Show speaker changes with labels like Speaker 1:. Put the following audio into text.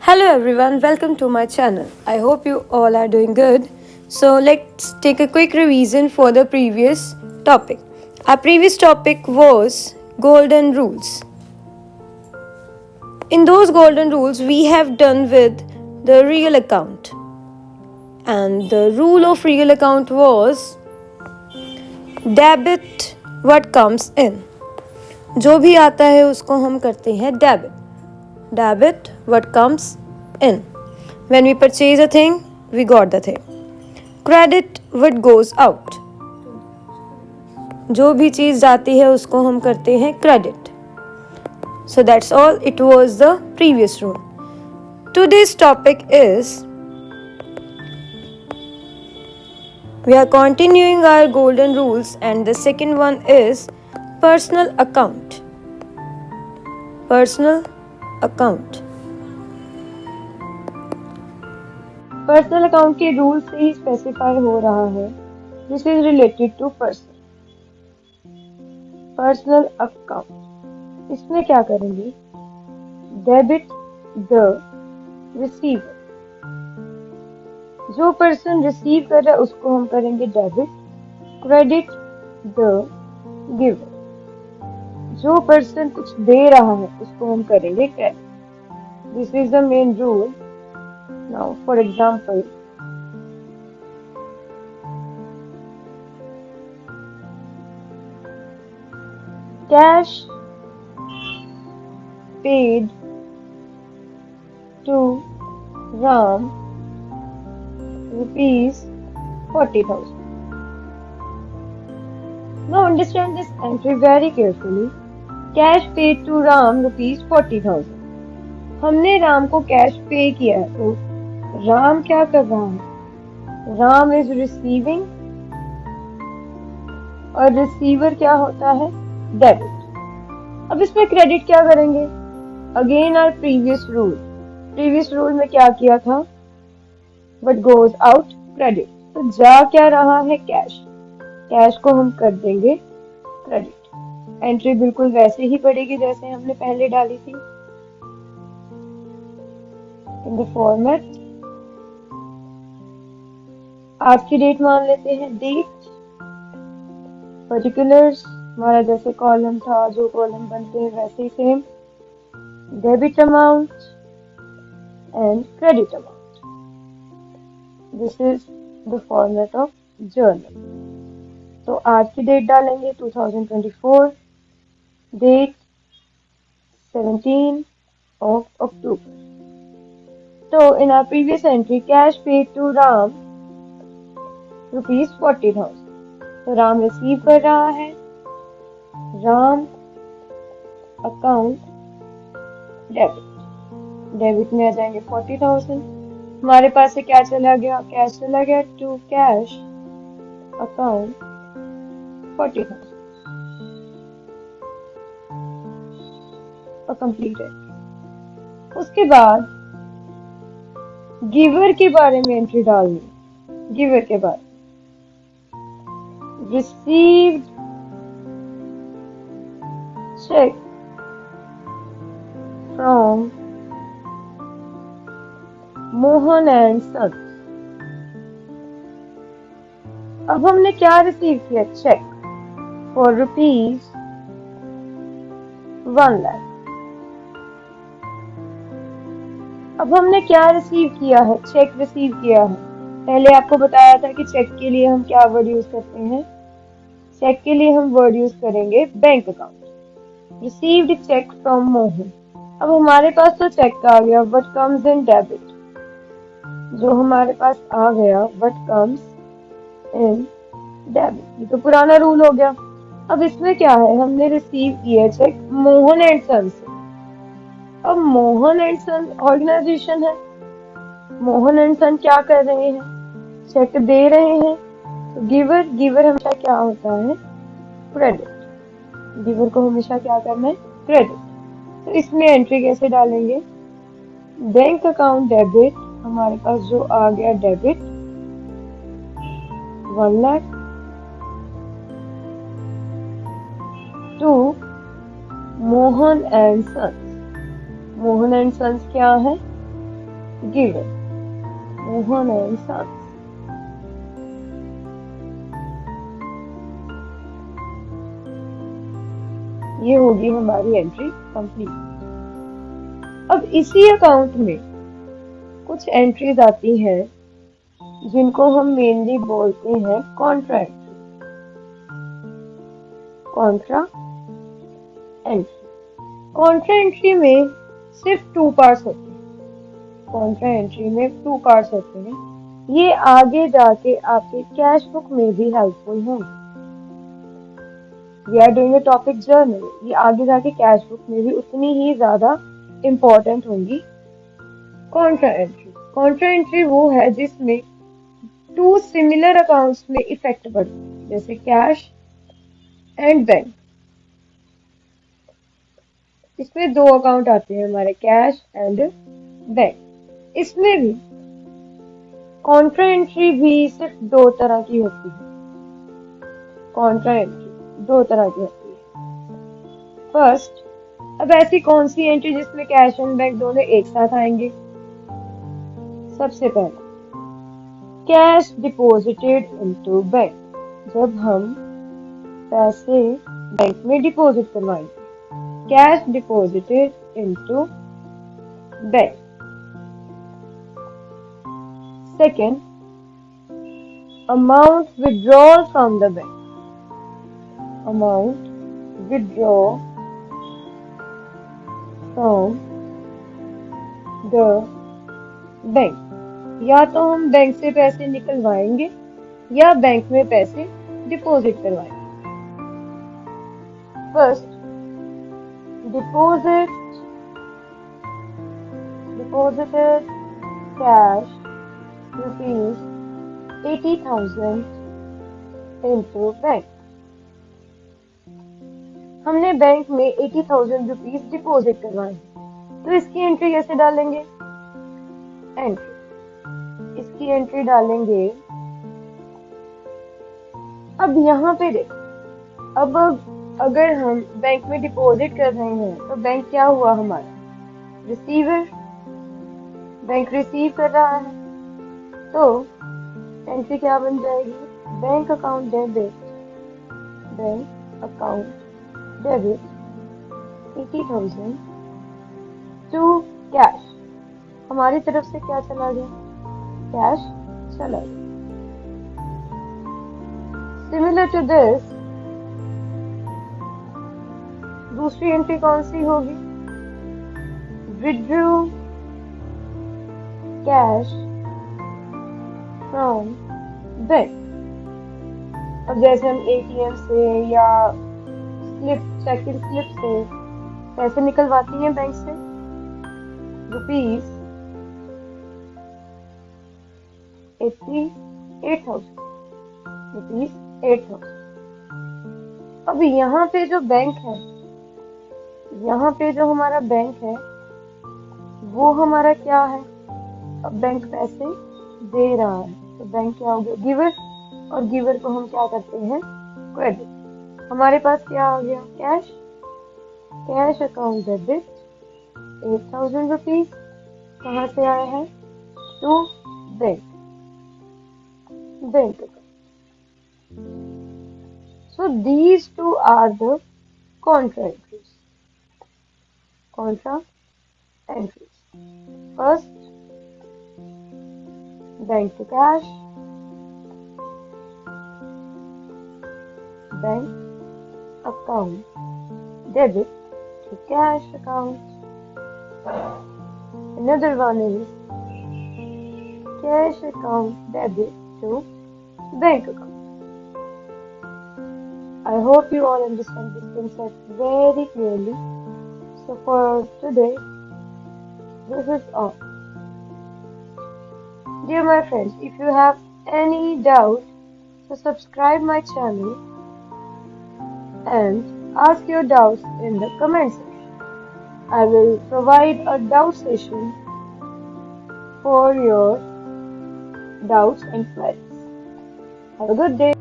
Speaker 1: Hello everyone, welcome to my channel. I hope you all are doing good. So let's take a quick revision for the previous topic. Our previous topic was golden rules. In those golden rules, we have done with the real account. And the rule of real account was debit what comes in. जो भी आता है उसको हम करते हैं debit. Debit what comes in. When we purchase a thing, we got the thing. Credit what goes out. जो भी चीज़ जाती है उसको हम करते हैं credit. So that's all. It was the previous rule. Today's topic is we are continuing our golden rules and the second one is personal account. Personal account. Personal account के rule से ही स्पेसिफाई हो रहा है this is related to personal account. इसमें क्या करेंगे? Debit the receiver. जो पर्सन रिसीव कर रहा है उसको हम करेंगे डेबिट. Credit the giver. जो पर्सन कुछ दे रहा है उसको हम करेंगे credit. This is the main rule. Now, for example, cash paid to Ram rupees 40,000. Now understand this entry very carefully. Cash paid to Ram rupees 40,000. हमने राम को कैश पे किया है तो राम क्या कर रहा है? राम इज रिसीविंग और रिसीवर क्या होता है? डेबिट. अब इसमें क्रेडिट क्या करेंगे? अगेन आवर प्रीवियस रूल में क्या किया था? What goes out credit. तो जा क्या रहा है? कैश को हम कर देंगे क्रेडिट. एंट्री बिल्कुल वैसे ही पड़ेगी जैसे हमने पहले डाली थी. इन द फॉर्मेट आज की डेट मान लेते हैं. डेट पर्टिकुलर्स हमारा जैसे कॉलम था, जो कॉलम बनते हैं वैसे ही same. Debit amount and credit amount. This is the format of journal. तो आज की डेट डालेंगे 2024. Date 17 of October. तो in our previous entry cash paid to Ram rupees 40,000. तो राम रिसीव कर रहा है. राम अकाउंट डेबिट में आ जाएंगे 40,000. हमारे पास से क्या चला गया? कैश चला गया टू कैश अकाउंट 40,000. और कंप्लीट है. उसके बाद गिवर के बारे में एंट्री डालनी. गिवर के बारे में received check from Mohan and sons. अब हमने क्या रिसीव किया? Cheque for rupees 1 lakh. अब हमने क्या रिसीव किया है? चेक रिसीव किया है. पहले आपको बताया था कि चेक के लिए हम क्या वर्ड यूज करते हैं? चेक के लिए हम वर्ड यूज करेंगे bank account. Received cheque from Mohan. अब हमारे पास तो चेक आ गया. What comes in debit. जो हमारे पास आ गया व्हाट कम्स इन डेबिट. ये तो पुराना रूल हो गया. अब इसमें क्या है? हमने रिसीव किया चेक मोहन एंड सन से. अब मोहन एंड सन ऑर्गेनाइजेशन है. मोहन एंड सन क्या कर रहे हैं? चेक दे रहे हैं. तो गिवर हमेशा क्या होता है? क्रेडिट. गिवर को हमेशा क्या करना है? क्रेडिट. तो इसमें एंट्री कैसे डालेंगे? Bank account debit. हमारे पास जो आ गया debit 1 lakh to Mohan and sons. Mohan and sons क्या है? given Mohan and Sons. ये होगी हमारी एंट्री कंप्लीट। अब इसी अकाउंट में कुछ एंट्रीज आती हैं जिनको हम मेनली बोलते हैं Contra entry. Contra entry, Contra entry में सिर्फ 2 पार्ट्स होते हैं। कॉन्ट्रा एंट्री में 2 पार्ट्स होते हैं। ये आगे जाके आपके कैश बुक में भी हेल्पफुल होंगे। We are doing the topic journal, ये आगे जाके कैश बुक में भी उतनी ही ज्यादा इम्पोर्टेंट होंगी। कॉन्ट्रा एंट्री, कॉन्ट्रा एंट्री वो है जिसमें 2 सिमिलर अकाउंट्स में इफेक्ट पड़ते हैं, जैसे कैश एंड बैंक। इसमें 2 अकाउंट आते हैं हमारे, कैश एंड बैंक। इसमें भी कॉन्ट्रा एंट्री भी सिर्फ 2 तरह की होती है। कॉन्ट्रा एंट्री 2 तरह की होती है। फर्स्ट, अब ऐसी कौन सी एंट्री जिसमें कैश एंड बैंक दोनों एक साथ आएंगे? सबसे पहले कैश डिपॉजिटेड इनटू बैंक, जब हम पैसे बैंक में डिपॉजिट करवाएंगे। Cash deposited into bank. Second, amount withdrawal from the bank. Amount withdraw from the bank, या तो हम बैंक से पैसे निकलवाएंगे या बैंक में पैसे डिपॉजिट करवाएंगे। First, deposited cash ₹80,000 into bank. हमने बैंक में 80,000 रुपीज डिपॉजिट करवाए, तो इसकी एंट्री कैसे डालेंगे? इसकी एंट्री डालेंगे। अब यहाँ पे देखो, अब अगर हम बैंक में डिपॉजिट कर रहे हैं तो बैंक क्या हुआ हमारा? रिसीवर। बैंक रिसीव कर रहा है, तो एंट्री क्या बन जाएगी? Bank account debit, bank account debit 80,000 to cash. हमारी तरफ से क्या चला गया? कैश चला गया। सिमिलर टू दिस, दूसरी एंट्री कौन सी होगी? Withdraw cash from bank. अब जैसे हम एटीएम से या चेकिंग स्लिप से पैसे निकलवाती हैं बैंक से, ₹88,000। अब यहाँ पे जो बैंक है, यहाँ पे जो हमारा बैंक है वो हमारा क्या है? अब बैंक पैसे दे रहा है, तो बैंक क्या हो गया? गिवर। और गिवर को हम क्या करते हैं? क्रेडिट। हमारे पास क्या आ गया? Cash. Cash account debit 8,000 rupees. कहाँ से आया है? To bank. Bank account. So these two are the contra entries. Contra entries. First, bank to cash, bank account debit to cash account. Another one is cash account debit to bank account. I hope you all understand this concept very clearly. So for today, this is all. Dear my friends, if you have any doubt, so subscribe my channel and ask your doubts in the comment section. I will provide a doubt session for your doubts and queries. Have a good day.